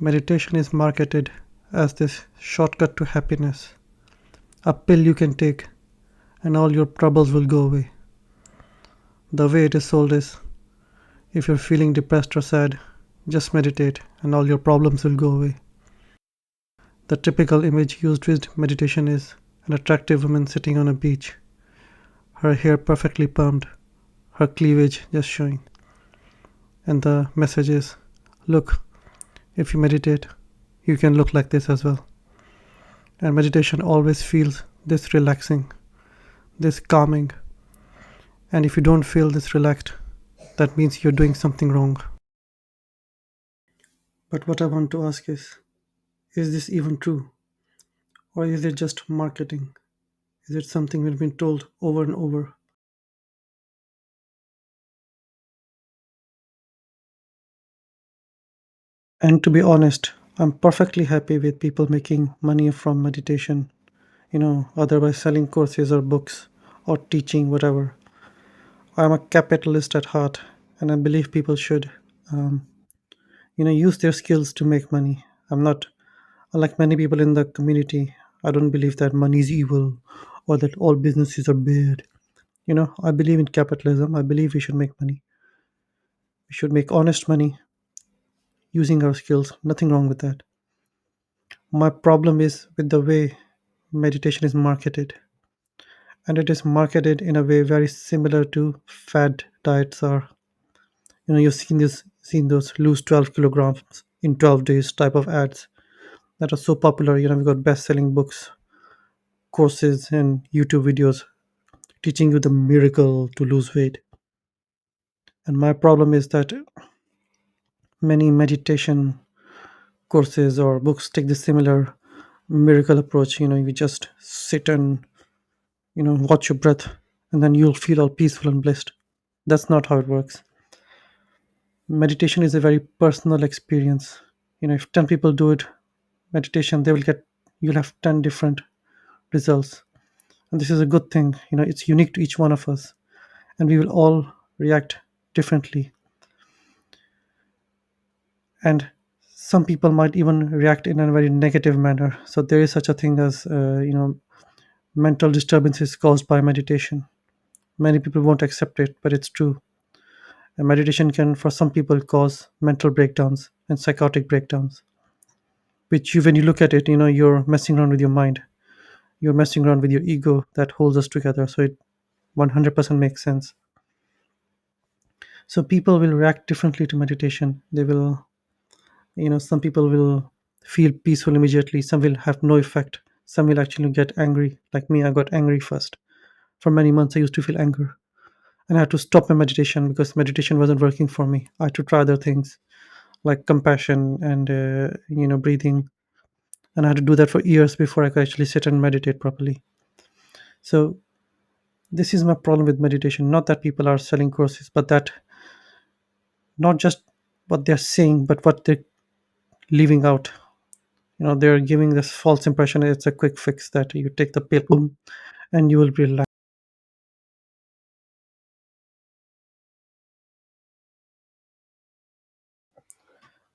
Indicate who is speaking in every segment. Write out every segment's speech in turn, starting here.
Speaker 1: Meditation is marketed as this shortcut to happiness, a pill you can take and all your troubles will go away. The way it is sold is if you're feeling depressed or sad, just meditate and all your problems will go away. The typical image used with meditation is an attractive woman sitting on a beach, her hair perfectly permed, her cleavage just showing. And the message is look, if you meditate, you can look like this as well. And meditation always feels this relaxing, this calming. And if you don't feel this relaxed, that means you're doing something wrong. But what I want to ask is this even true? Or is it just marketing? Is it something we've been told over and over? And to be honest, I'm perfectly happy with people making money from meditation, either by selling courses or books or teaching, whatever. I'm a capitalist at heart, and I believe people should, um, use their skills to make money. I'm not, unlike many people in the community, I don't believe that money is evil or that all businesses are bad. I believe in capitalism. I believe we should make money. We should make honest money using our skills. Nothing wrong with that. My problem is with the way meditation is marketed, and it is marketed in a way very similar to fad diets are. You've seen those lose 12 kilograms in 12 days type of ads that are so popular. We've got best-selling books, courses, and YouTube videos teaching you the miracle to lose weight. And my problem is that many meditation courses or books take the similar miracle approach. You just sit and watch your breath, and then you'll feel all peaceful and blessed. That's not how it works. Meditation is a very personal experience. If 10 people do it meditation, you'll have 10 different results. And this is a good thing. It's unique to each one of us, and we will all react differently. And some people might even react in a very negative manner. So there is such a thing as mental disturbances caused by meditation. Many people won't accept it, but it's true. And meditation can, for some people, cause mental breakdowns and psychotic breakdowns, which when you look at it, you're messing around with your mind. You're messing around with your ego that holds us together. So it 100% makes sense. So people will react differently to meditation. They will, some people will feel peaceful immediately. Some will have no effect. Some will actually get angry. Like me, I got angry first. For many months, I used to feel anger. And I had to stop my meditation because meditation wasn't working for me. I had to try other things like compassion and breathing, and I had to do that for years before I could actually sit and meditate properly. So this is my problem with meditation. Not that people are selling courses, but that not just what they're saying, but what they're leaving out. They're giving this false impression it's a quick fix that you take the pill, boom, and you will be relaxed.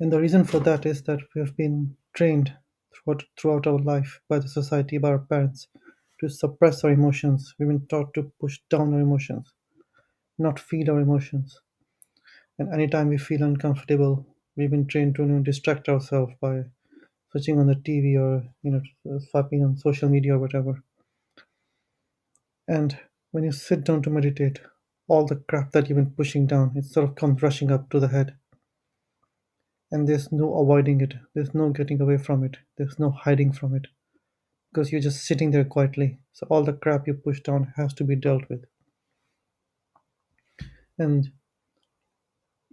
Speaker 1: And the reason for that is that we have been trained throughout our life by the society, by our parents, to suppress our emotions. We've been taught to push down our emotions, not feel our emotions. And anytime we feel uncomfortable, we've been trained to distract ourselves by switching on the TV or swiping on social media or whatever. And when you sit down to meditate, all the crap that you've been pushing down, it sort of comes rushing up to the head. And there's no avoiding it. There's no getting away from it. There's no hiding from it because you're just sitting there quietly. So all the crap you push down has to be dealt with. And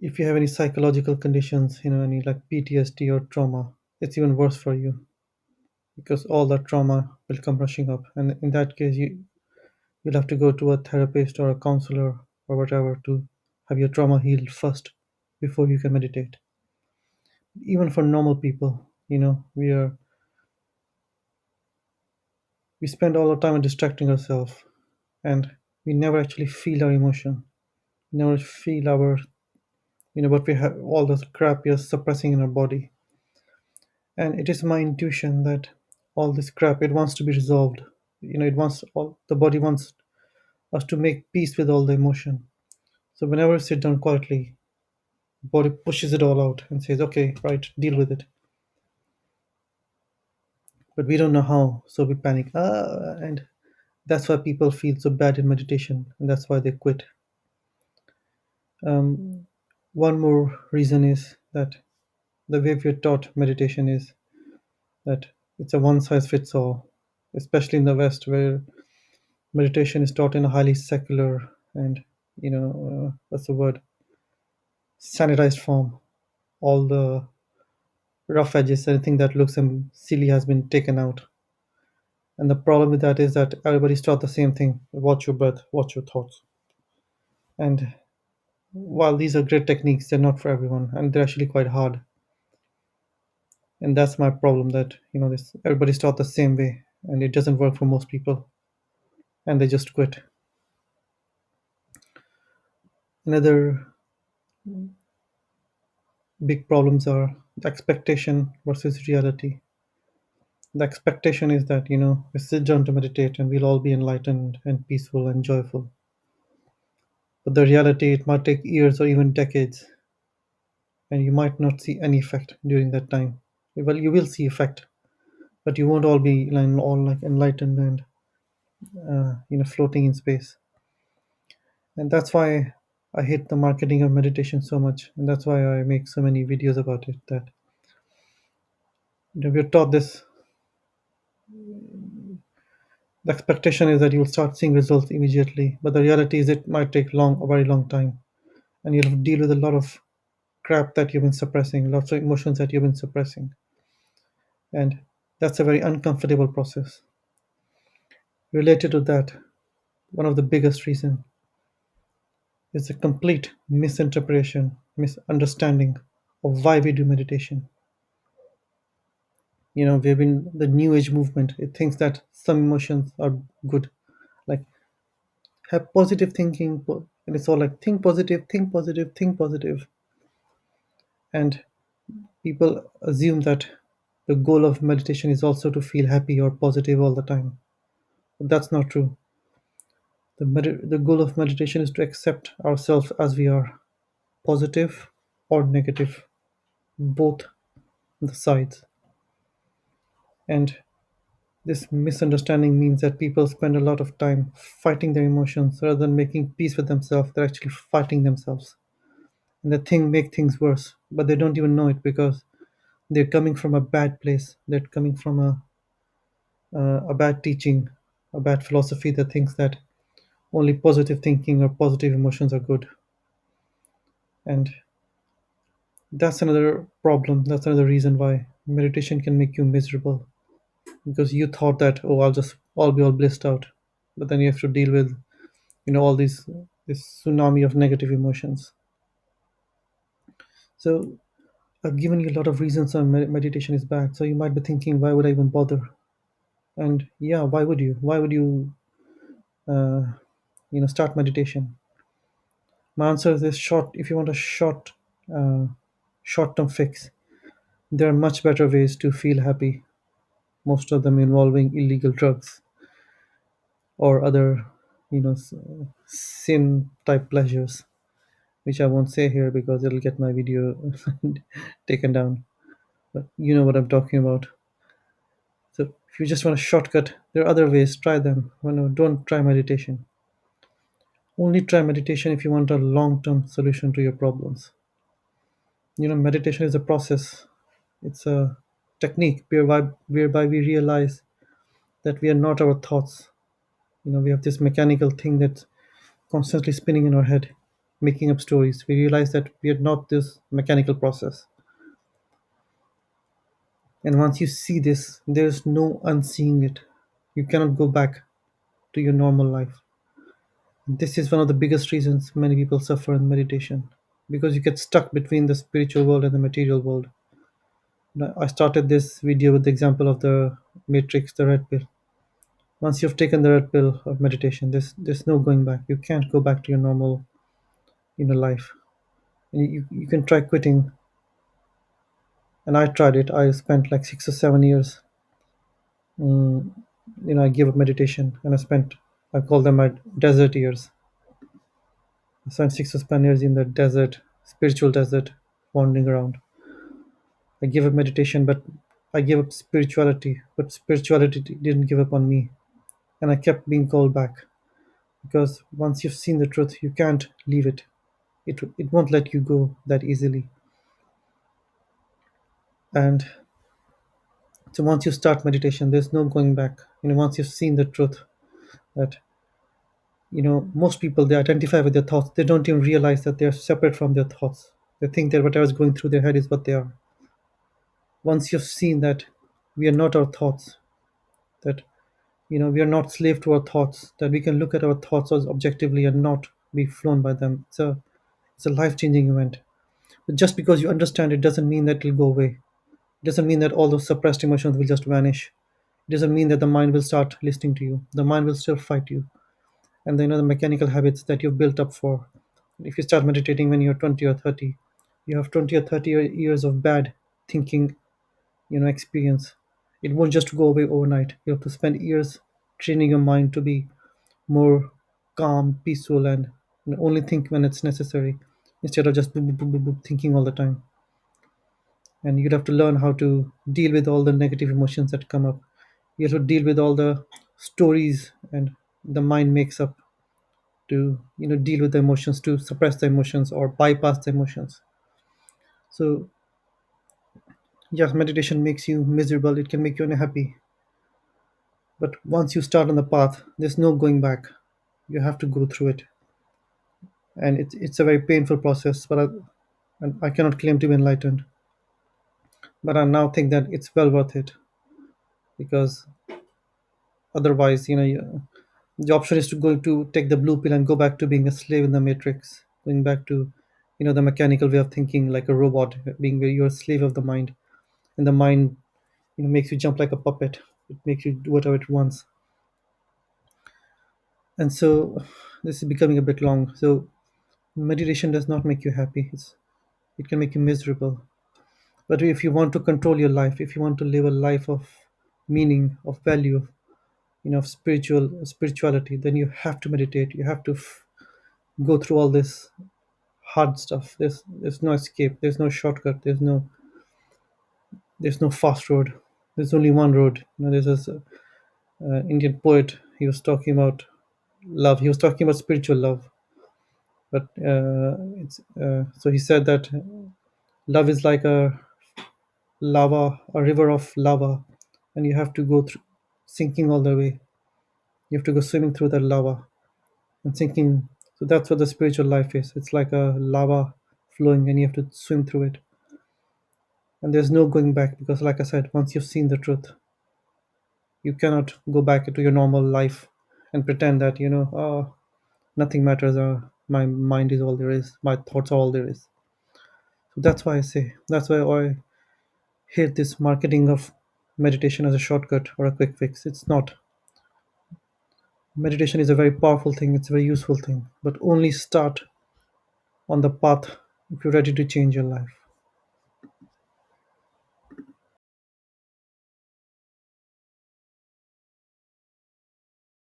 Speaker 1: if you have any psychological conditions, any like PTSD or trauma, it's even worse for you because all that trauma will come rushing up. And in that case, you'll have to go to a therapist or a counselor or whatever to have your trauma healed first before you can meditate. Even for normal people, we spend all our time distracting ourselves, and we never actually feel our emotion. We never feel our what we have, all the crap we are suppressing in our body. And it is my intuition that all this crap, it wants to be resolved. It wants all the body wants us to make peace with all the emotion. So whenever we sit down quietly, body pushes it all out and says, okay, right, deal with it. But we don't know how, so we panic. And that's why people feel so bad in meditation, and that's why they quit. Um, One more reason is that the way we're taught meditation is that it's a one size fits all, especially in the West, where meditation is taught in a highly secular and, what's the word, sanitized form. All the rough edges, anything that looks silly has been taken out. And the problem with that is that everybody's taught the same thing: watch your breath, watch your thoughts. And while these are great techniques, they're not for everyone, and they're actually quite hard. And that's my problem, that this everybody's taught the same way, and it doesn't work for most people, and they just quit. Another big problems are the expectation versus reality. The expectation is that we sit down to meditate and we'll all be enlightened and peaceful and joyful. But the reality, it might take years or even decades, and you might not see any effect during that time. Well, you will see effect, but you won't all be all like enlightened and floating in space. And that's why I hate the marketing of meditation so much, and that's why I make so many videos about it. That we're taught this. The expectation is that you'll start seeing results immediately, but the reality is it might take a very long time, and you'll deal with a lot of crap that you've been suppressing, lots of emotions that you've been suppressing, and that's a very uncomfortable process. Related to that, one of the biggest reason is a complete misinterpretation, misunderstanding of why we do meditation. We've been the new age movement. It thinks that some emotions are good, like have positive thinking, and it's all like think positive, think positive, think positive. And people assume that the goal of meditation is also to feel happy or positive all the time. But that's not true. The goal of meditation is to accept ourselves as we are, positive or negative, both the sides. And this misunderstanding means that people spend a lot of time fighting their emotions rather than making peace with themselves. They're actually fighting themselves. And the thing make things worse, but they don't even know it because they're coming from a bad place. They're coming from a bad teaching, a bad philosophy that thinks that only positive thinking or positive emotions are good. And that's another problem. That's another reason why meditation can make you miserable, because you thought that, oh, I'll be all blissed out, but then you have to deal with all this tsunami of negative emotions. So I've given you a lot of reasons why meditation is bad. So you might be thinking, why would I even bother? And yeah, why would you? Why would you uh, start meditation? My answer is this: short. If you want a uh, short-term fix, there are much better ways to feel happy. Most of them involving illegal drugs or other, sin type pleasures, which I won't say here because it'll get my video taken down. But you know what I'm talking about. So if you just want a shortcut, there are other ways. Try them. No, don't try meditation. Only try meditation if you want a long-term solution to your problems. Meditation is a process. It's a technique whereby we realize that we are not our thoughts. We have this mechanical thing that's constantly spinning in our head, making up stories. We realize that we are not this mechanical process. And once you see this, there's no unseeing it. You cannot go back to your normal life. This is one of the biggest reasons many people suffer in meditation, because you get stuck between the spiritual world and the material world. Now, I started this video with the example of the matrix, the red pill. Once you've taken the red pill of meditation, there's no going back. You can't go back to your normal life. And you can try quitting, And I tried it. I spent like 6 or 7 years. Mm, I gave up meditation, and I call them my desert years. I spent 6 or 7 years in the desert, spiritual desert, wandering around. I gave up meditation, but I gave up spirituality, but spirituality didn't give up on me. And I kept being called back because once you've seen the truth, you can't leave it. It won't let you go that easily. And so once you start meditation, there's no going back. Once you've seen the truth that most people, they identify with their thoughts. They don't even realize that they're separate from their thoughts. They think that whatever's going through their head is what they are. Once you've seen that we are not our thoughts, that we are not slave to our thoughts, that we can look at our thoughts as objectively and not be flown by them. It's a life-changing event. But just because you understand it doesn't mean that it'll go away. It doesn't mean that all those suppressed emotions will just vanish. It doesn't mean that the mind will start listening to you. The mind will still fight you. And the mechanical habits that you've built up for. If you start meditating when you're 20 or 30, you have 20 or 30 years of bad thinking, experience. It won't just go away overnight. You have to spend years training your mind to be more calm, peaceful, and only think when it's necessary instead of just boop, boop, boop, boop, boop, thinking all the time. And you'd have to learn how to deal with all the negative emotions that come up. You have to deal with all the stories and the mind makes up to deal with the emotions, to suppress the emotions or bypass the emotions. So yes, meditation makes you miserable, it can make you unhappy, but once you start on the path, there's no going back. You have to go through it, and it's a very painful process, and I cannot claim to be enlightened, but I now think that it's well worth it, because otherwise, the option is to go to take the blue pill and go back to being a slave in the matrix, going back to the mechanical way of thinking like a robot, being where you're a slave of the mind, and the mind makes you jump like a puppet. It makes you do whatever it wants. And so this is becoming a bit long. So meditation does not make you happy. It can make you miserable. But if you want to control your life, if you want to live a life of meaning, of value, of spirituality, then you have to meditate. You have to go through all this hard stuff. There's no escape. There's no shortcut. There's no fast road. There's only one road. There's this Indian poet. He was talking about love. He was talking about spiritual love, but so he said that love is like a river of lava, and you have to go through sinking all the way. You have to go swimming through that lava and sinking. So that's what the spiritual life is. It's like a lava flowing, and you have to swim through it. And there's no going back because, like I said, once you've seen the truth, you cannot go back into your normal life and pretend that oh, nothing matters. My mind is all there is. My thoughts are all there is. So that's why I say. That's why I hate this marketing of meditation as a shortcut or a quick fix. It's not. Meditation is a very powerful thing, it's a very useful thing, but only start on the path if you're ready to change your life.